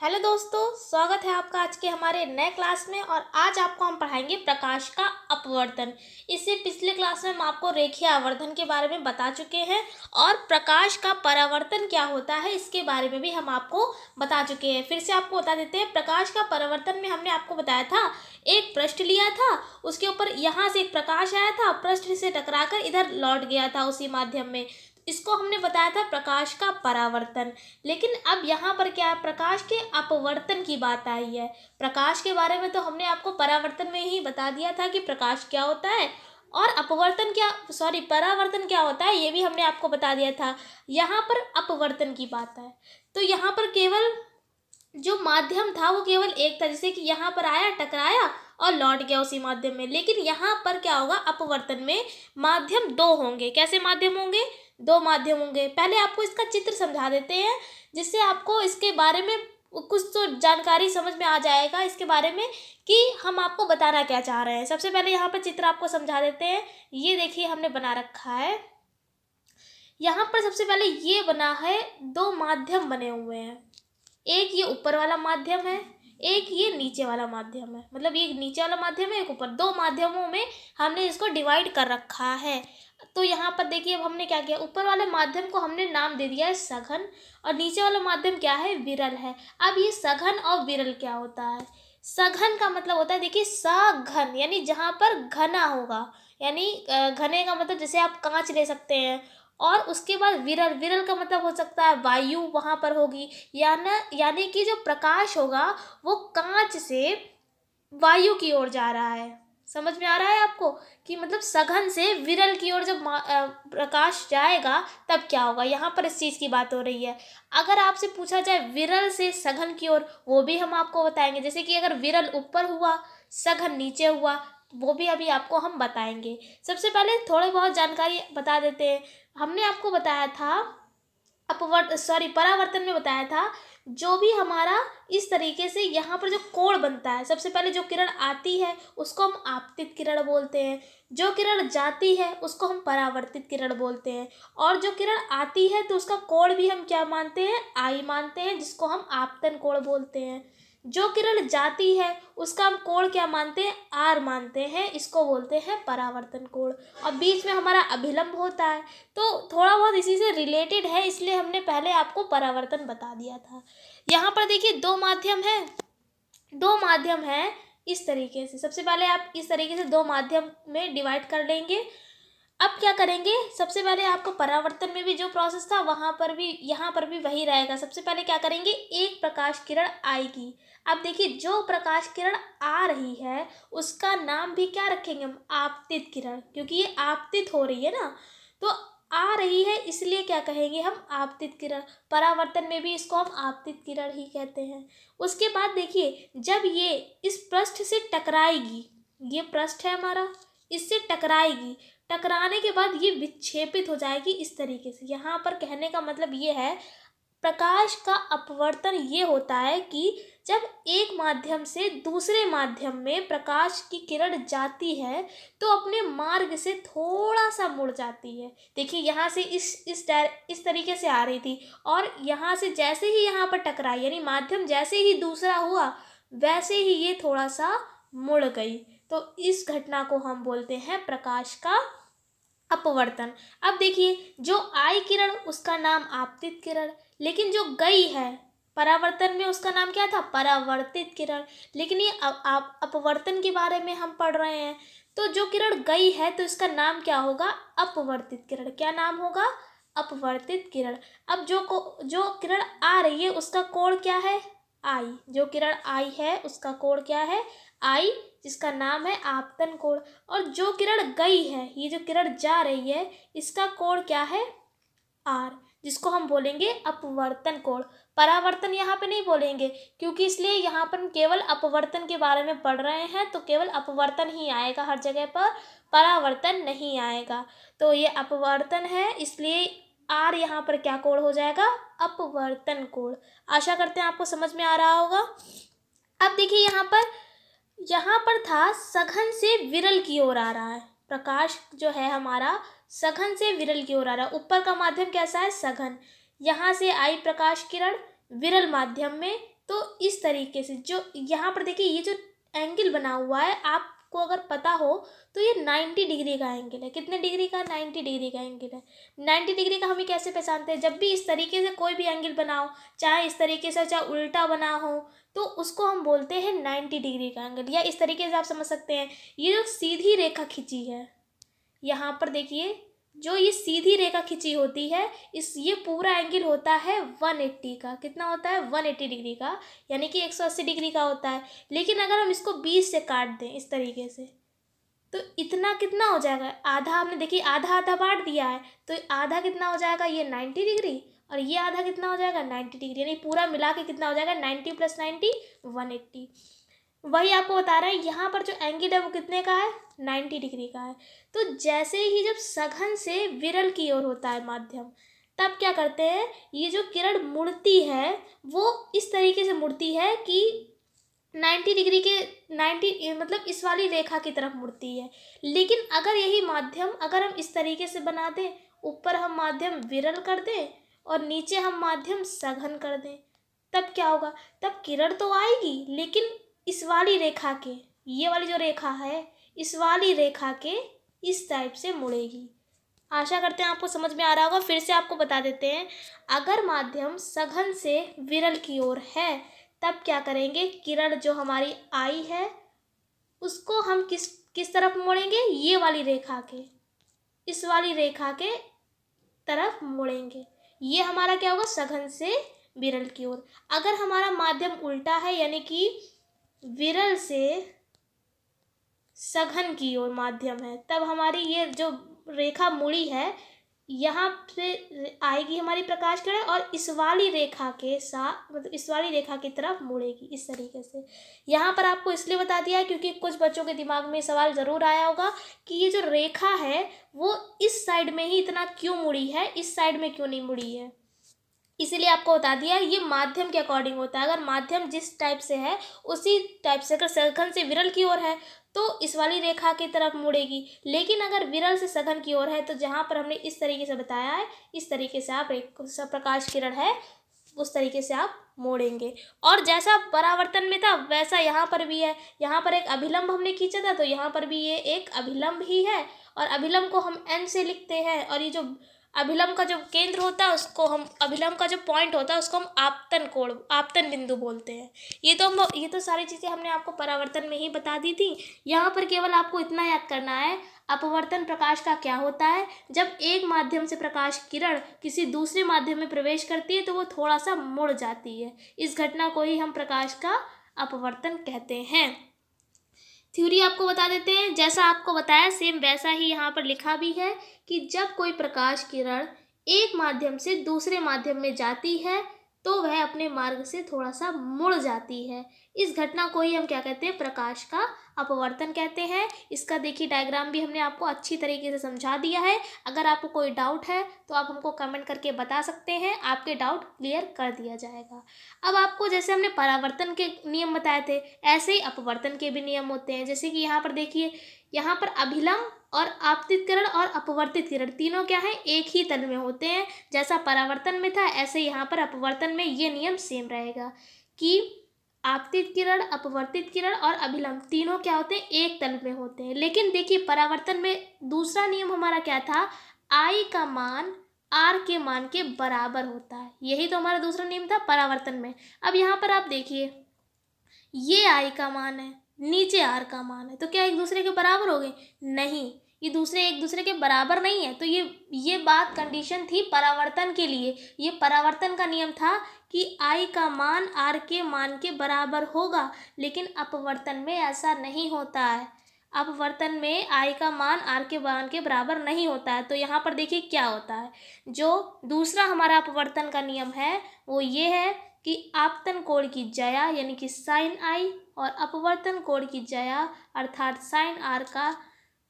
Hello दोस्तों, स्वागत है आपका आज के हमारे नए क्लास में। और आज आपको हम पढ़ाएंगे प्रकाश का अपवर्तन। इससे पिछले क्लास में हम आपको रेखीय आवर्धन के बारे में बता चुके हैं और प्रकाश का परावर्तन क्या होता है इसके बारे में भी हम आपको बता चुके हैं। फिर से आपको बता देते हैं। प्रकाश का परावर्तन में हमने आपको बताया था, एक पृष्ठ लिया था, उसके ऊपर यहाँ से एक प्रकाश आया था, पृष्ठ से टकराकर इधर लौट गया था उसी माध्यम में। इसको हमने बताया था प्रकाश का परावर्तन। लेकिन अब यहाँ पर क्या है, प्रकाश के अपवर्तन की बात आई है। प्रकाश के बारे में तो हमने आपको परावर्तन में ही बता दिया था कि प्रकाश क्या होता है, और परावर्तन क्या होता है ये भी हमने आपको बता दिया था। यहाँ पर अपवर्तन की बात है तो यहाँ पर केवल जो माध्यम था वो केवल एक था, जैसे कि यहाँ पर आया, टकराया और लौट गया उसी माध्यम में। लेकिन यहाँ पर क्या होगा, अपवर्तन में माध्यम दो होंगे। कैसे माध्यम होंगे? दो माध्यम होंगे। पहले आपको इसका चित्र समझा देते हैं, जिससे आपको इसके बारे में कुछ तो जानकारी समझ में आ जाएगा इसके बारे में कि हम आपको बताना क्या चाह रहे हैं। सबसे पहले यहाँ पर चित्र आपको समझा देते हैं। ये देखिए हमने बना रखा है। यहाँ पर सबसे पहले ये बना है, दो माध्यम बने हुए हैं। एक ये ऊपर वाला माध्यम है, एक ये नीचे वाला माध्यम है। मतलब ये नीचे वाला माध्यम है, एक ऊपर। दो माध्यमों में हमने इसको डिवाइड कर रखा है। तो यहाँ पर देखिए अब हमने क्या किया, ऊपर वाले माध्यम को हमने नाम दे दिया है सघन, और नीचे वाला माध्यम क्या है, विरल है। अब ये सघन और विरल क्या होता है? सघन का मतलब होता है, देखिए सघन यानी जहाँ पर घना होगा, यानी घने का मतलब जैसे आप कांच ले सकते हैं। और उसके बाद विरल, विरल का मतलब हो सकता है वायु वहाँ पर होगी, यानी कि जो प्रकाश होगा वो कांच से वायु की ओर जा रहा है। समझ में आ रहा है आपको कि मतलब सघन से विरल की ओर जब प्रकाश जाएगा तब क्या होगा। यहाँ पर इस चीज़ की बात हो रही है। अगर आपसे पूछा जाए विरल से सघन की ओर, वो भी हम आपको बताएंगे। जैसे कि अगर विरल ऊपर हुआ, सघन नीचे हुआ, वो भी अभी आपको हम बताएंगे। सबसे पहले थोड़ी बहुत जानकारी बता देते हैं। हमने आपको बताया था परावर्तन में बताया था, जो भी हमारा इस तरीके से यहाँ पर जो कोण बनता है, सबसे पहले जो किरण आती है उसको हम आपतित किरण बोलते हैं, जो किरण जाती है उसको हम परावर्तित किरण बोलते हैं। और जो किरण आती है तो उसका कोण भी हम क्या मानते हैं, आई मानते हैं, जिसको हम आपतन कोण बोलते हैं। जो किरण जाती है उसका हम कोण क्या मानते हैं, आर मानते हैं, इसको बोलते हैं परावर्तन कोण। और बीच में हमारा अभिलंब होता है। तो थोड़ा बहुत इसी से रिलेटेड है, इसलिए हमने पहले आपको परावर्तन बता दिया था। यहाँ पर देखिए दो माध्यम है इस तरीके से। सबसे पहले आप इस तरीके से दो माध्यम में डिवाइड कर लेंगे। अब क्या करेंगे, सबसे पहले आपको परावर्तन में भी जो प्रोसेस था वहाँ पर भी, यहाँ पर भी वही रहेगा। सबसे पहले क्या करेंगे, एक प्रकाश किरण आएगी। अब देखिए जो प्रकाश किरण आ रही है उसका नाम भी क्या रखेंगे हम, आपतित किरण, क्योंकि ये आपतित हो रही है ना, तो आ रही है इसलिए क्या कहेंगे हम, आपतित किरण। परावर्तन में भी इसको हम आपतित किरण ही कहते हैं। उसके बाद देखिए जब ये इस पृष्ठ से टकराएगी, ये पृष्ठ है हमारा, इससे टकराएगी, टकराने के बाद ये विक्षेपित हो जाएगी इस तरीके से। यहाँ पर कहने का मतलब ये है, प्रकाश का अपवर्तन ये होता है कि जब एक माध्यम से दूसरे माध्यम में प्रकाश की किरण जाती है तो अपने मार्ग से थोड़ा सा मुड़ जाती है। देखिए यहाँ से इस तरीके से आ रही थी, और यहाँ से जैसे ही यहाँ पर टकराई, यानी माध्यम जैसे ही दूसरा हुआ वैसे ही ये थोड़ा सा मुड़ गई। तो इस घटना को हम बोलते हैं प्रकाश का अपवर्तन। अब देखिए जो आई किरण उसका नाम आपतित किरण, लेकिन जो गई है परावर्तन में उसका नाम क्या था, परावर्तित किरण। लेकिन ये अपवर्तन के बारे में हम पढ़ रहे हैं, तो जो किरण गई है तो इसका नाम क्या होगा, अपवर्तित किरण। क्या नाम होगा, अपवर्तित किरण। अब जो किरण आ रही है उसका कोण क्या है, आई। जो किरण आई है उसका कोण क्या है, आई, जिसका नाम है आपतन कोण। और जो किरण गई है, ये जो किरण जा रही है, इसका कोण क्या है, आर, जिसको हम बोलेंगे अपवर्तन कोण। परावर्तन यहाँ पे नहीं बोलेंगे, क्योंकि इसलिए यहाँ पर हम केवल अपवर्तन के बारे में पढ़ रहे हैं, तो केवल अपवर्तन ही आएगा हर जगह पर, परावर्तन नहीं आएगा। तो ये अपवर्तन है, इसलिए आर यहाँ पर क्या कोण हो जाएगा, अपवर्तन कोण। आशा करते हैं आपको समझ में आ रहा होगा। अब देखिए यहाँ पर था सघन से विरल की ओर आ रहा है। प्रकाश जो है हमारा सघन से विरल की ओर आ रहा है। ऊपर का माध्यम कैसा है, सघन। यहाँ से आई प्रकाश किरण विरल माध्यम में तो इस तरीके से जो यहाँ पर देखिए ये जो एंगल बना हुआ है, आपको अगर पता हो तो ये 90 डिग्री का एंगल है। कितने डिग्री का? 90 डिग्री का एंगल है। 90 डिग्री का हम कैसे पहचानते हैं? जब भी इस तरीके से कोई भी एंगल बनाओ, चाहे इस तरीके से चाहे उल्टा बना हो, तो उसको हम बोलते हैं 90 डिग्री का एंगल। या इस तरीके से आप समझ सकते हैं, ये जो सीधी रेखा खींची है, यहाँ पर देखिए जो ये सीधी रेखा खींची होती है, ये पूरा एंगल होता है 180 का। कितना होता है? 180 डिग्री का, यानी कि 180 डिग्री का होता है। लेकिन अगर हम इसको 20 से काट दें इस तरीके से, तो इतना कितना हो जाएगा? आधा हमने देखिए आधा आधा बांट दिया है, तो आधा कितना हो जाएगा? ये 90 डिग्री, और ये आधा कितना हो जाएगा? 90 डिग्री, यानी पूरा मिला के कितना हो जाएगा? 90 + 90 180। वही आपको बता रहे हैं, यहाँ पर जो एंगल है वो कितने का है? 90 डिग्री का है। तो जैसे ही जब सघन से विरल की ओर होता है माध्यम, तब क्या करते हैं, ये जो किरण मुड़ती है वो इस तरीके से मुड़ती है कि 90 डिग्री के 90 मतलब इस वाली रेखा की तरफ मुड़ती है। लेकिन अगर यही माध्यम अगर हम इस तरीके से बना दें, ऊपर हम माध्यम विरल कर दें और नीचे हम माध्यम सघन कर दें, तब क्या होगा? तब किरण तो आएगी, लेकिन इस वाली रेखा के, ये वाली जो रेखा है, इस वाली रेखा के इस टाइप से मुड़ेगी। आशा करते हैं आपको समझ में आ रहा होगा। फिर से आपको बता देते हैं, अगर माध्यम सघन से विरल की ओर है, तब क्या करेंगे, किरण जो हमारी आई है उसको हम किस तरफ मोड़ेंगे? ये वाली रेखा के, इस वाली रेखा के तरफ मोड़ेंगे। ये हमारा क्या होगा? सघन से विरल की ओर। अगर हमारा माध्यम उल्टा है, यानी कि विरल से सघन की ओर माध्यम है, तब हमारी ये जो रेखा मुड़ी है, यहाँ से आएगी हमारी प्रकाश किरण और इस वाली रेखा के साथ, मतलब इस वाली रेखा की तरफ मुड़ेगी इस तरीके से। यहाँ पर आपको इसलिए बता दिया है क्योंकि कुछ बच्चों के दिमाग में सवाल ज़रूर आया होगा कि ये जो रेखा है वो इस साइड में ही इतना क्यों मुड़ी है, इस साइड में क्यों नहीं मुड़ी है। इसीलिए आपको बता दिया, ये माध्यम के अकॉर्डिंग होता है। अगर माध्यम जिस टाइप से है उसी टाइप से, अगर सघन से विरल की ओर है तो इस वाली रेखा की तरफ मुड़ेगी, लेकिन अगर विरल से सघन की ओर है तो जहाँ पर हमने इस तरीके से बताया है, इस तरीके से आप प्रकाश किरण है उस तरीके से आप मोड़ेंगे। और जैसा परावर्तन में था वैसा यहाँ पर भी है। यहाँ पर एक अभिलंब हमने खींचा था, तो यहाँ पर भी ये एक अभिलंब ही है, और अभिलंब को हम n से लिखते हैं, और ये जो अभिलंब का जो केंद्र होता है उसको हम, अभिलंब का जो पॉइंट होता है उसको हम आपतन कोण, आपतन बिंदु बोलते हैं। ये तो सारी चीज़ें हमने आपको परावर्तन में ही बता दी थी। यहाँ पर केवल आपको इतना याद करना है, अपवर्तन प्रकाश का क्या होता है। जब एक माध्यम से प्रकाश किरण किसी दूसरे माध्यम में प्रवेश करती है तो वो थोड़ा सा मुड़ जाती है। इस घटना को ही हम प्रकाश का अपवर्तन कहते हैं। थ्योरी आपको बता देते हैं, जैसा आपको बताया सेम वैसा ही यहाँ पर लिखा भी है कि जब कोई प्रकाश किरण एक माध्यम से दूसरे माध्यम में जाती है तो वह अपने मार्ग से थोड़ा सा मुड़ जाती है। इस घटना को ही हम क्या कहते हैं? प्रकाश का अपवर्तन कहते हैं। इसका देखिए डायग्राम भी हमने आपको अच्छी तरीके से समझा दिया है। अगर आपको कोई डाउट है तो आप हमको कमेंट करके बता सकते हैं, आपके डाउट क्लियर कर दिया जाएगा। अब आपको जैसे हमने परावर्तन के नियम बताए थे, ऐसे ही अपवर्तन के भी नियम होते हैं। जैसे कि यहाँ पर देखिए, यहाँ पर अभिलंब और आपतित किरण और अपवर्तित किरण तीनों क्या है? एक ही तल में होते हैं। जैसा परावर्तन में था ऐसे यहाँ पर अपवर्तन में ये नियम सेम रहेगा कि आपतित किरण, अपवर्तित किरण और अभिलंब तीनों क्या होते हैं? एक तल में होते हैं। लेकिन देखिए परावर्तन में दूसरा नियम हमारा क्या था? आई का मान आर के मान के बराबर होता है। यही तो हमारा दूसरा नियम था परावर्तन में। अब यहाँ पर आप देखिए, ये आई का मान है, नीचे आर का मान है, तो क्या एक दूसरे के बराबर हो गए? नहीं, ये दूसरे एक दूसरे के बराबर नहीं है। तो ये बात कंडीशन थी परावर्तन के लिए। ये परावर्तन का नियम था कि आई का मान आर के मान के बराबर होगा, लेकिन अपवर्तन में ऐसा नहीं होता है। अपवर्तन में आई का मान आर के मान के बराबर नहीं होता है। तो यहाँ पर देखिए क्या होता है, जो दूसरा हमारा अपवर्तन का नियम है वो ये है कि आपतन कोण की ज्या यानी कि साइन आई और अपवर्तन कोण की ज्या अर्थात साइन आर का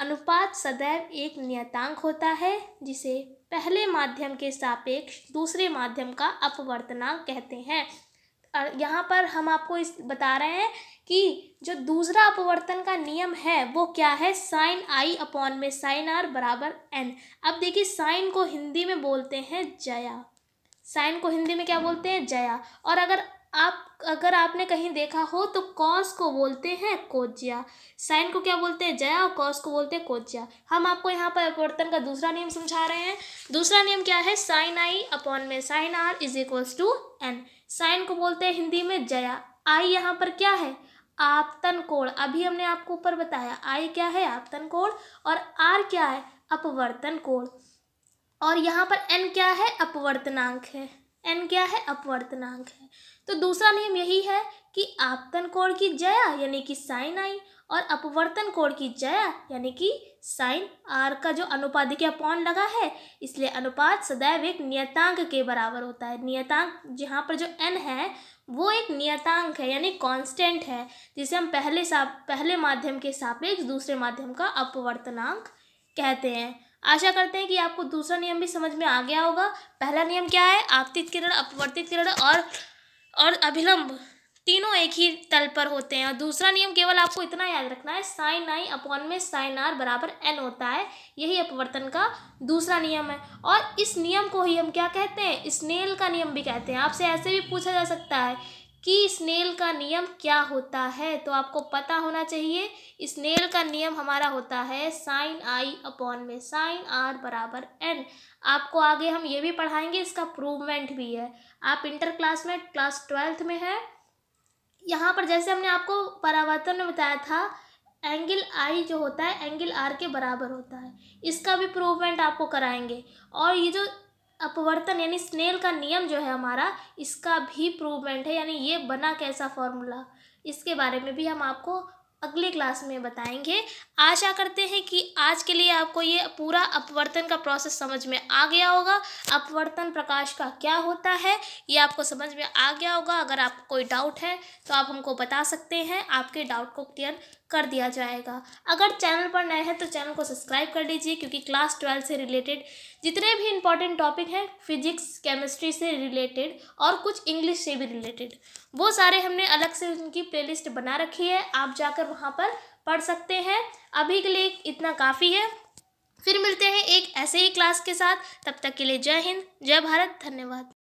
अनुपात सदैव एक नियतांक होता है, जिसे पहले माध्यम के सापेक्ष दूसरे माध्यम का अपवर्तनांक कहते हैं। और यहाँ पर हम आपको इस बता रहे हैं कि जो दूसरा अपवर्तन का नियम है वो क्या है? साइन आई अपॉन में साइन आर बराबर एन। अब देखिए साइन को हिंदी में बोलते हैं ज्या, साइन को हिंदी में क्या बोलते हैं? ज्या। और अगर अगर आपने कहीं देखा हो तो कॉस को बोलते हैं कोज्या, साइन को क्या बोलते हैं जया, और कॉस को बोलते हैं कोज्या। हम आपको यहाँ पर अपवर्तन का दूसरा नियम समझा रहे हैं। दूसरा नियम क्या है, साइन आई अपॉन में sine R is equals to N. Sine को बोलते हैं हिंदी में जया, आई यहाँ पर क्या है, आपतन कोण। अभी हमने आपको ऊपर बताया आई क्या है, आपतन कोण, और आर क्या है, अपवर्तन कोण, और यहाँ पर एन क्या है, अपवर्तनांक है। एन क्या है, अपवर्तनांक है। तो दूसरा नियम यही है कि आपतन कोण की जया यानी कि साइन आई और अपवर्तन कोण की जया यानी कि साइन आर का जो अनुपात के अपॉन लगा है, इसलिए अनुपात सदैव एक नियतांक के बराबर होता है। नियतांक जहाँ पर जो एन है वो एक नियतांक है यानी कांस्टेंट है, जिसे हम पहले माध्यम के सापेक्ष दूसरे माध्यम का अपवर्तनांक कहते हैं। आशा करते हैं कि आपको दूसरा नियम भी समझ में आ गया होगा। पहला नियम क्या है, आपतित किरण, अपवर्तित किरण और अभिलंब तीनों एक ही तल पर होते हैं। और दूसरा नियम केवल आपको इतना याद रखना है, साइन आई अपॉन में साइन आर बराबर एन होता है। यही अपवर्तन का दूसरा नियम है। और इस नियम को ही हम क्या कहते हैं, स्नेल का नियम भी कहते हैं। आपसे ऐसे भी पूछा जा सकता है कि स्नेल का नियम क्या होता है, तो आपको पता होना चाहिए। स्नेल का नियम हमारा होता है साइन आई अपॉन में साइन आर बराबर एन। आपको आगे हम ये भी पढ़ाएंगे, इसका प्रूवमेंट भी है। आप इंटर क्लास में क्लास 12th में है। यहाँ पर जैसे हमने आपको परावर्तन में बताया था, एंगल आई जो होता है एंगल आर के बराबर होता है, इसका भी प्रूवमेंट आपको कराएंगे। और ये जो अपवर्तन यानी स्नेल का नियम जो है हमारा, इसका भी प्रूवमेंट है, यानी ये बना कैसा फॉर्मूला, इसके बारे में भी हम आपको अगले क्लास में बताएंगे। आशा करते हैं कि आज के लिए आपको ये पूरा अपवर्तन का प्रोसेस समझ में आ गया होगा। अपवर्तन प्रकाश का क्या होता है ये आपको समझ में आ गया होगा। अगर आपको कोई डाउट है तो आप हमको बता सकते हैं, आपके डाउट को क्लियर कर दिया जाएगा। अगर चैनल पर नए हैं तो चैनल को सब्सक्राइब कर लीजिए, क्योंकि क्लास 12 से रिलेटेड जितने भी इंपॉर्टेंट टॉपिक हैं, फिजिक्स केमिस्ट्री से रिलेटेड और कुछ इंग्लिश से भी रिलेटेड, वो सारे हमने अलग से उनकी प्लेलिस्ट बना रखी है। आप जाकर वहाँ पर पढ़ सकते हैं। अभी के लिए इतना काफ़ी है। फिर मिलते हैं एक ऐसे ही क्लास के साथ। तब तक के लिए जय हिंद, जय भारत, धन्यवाद।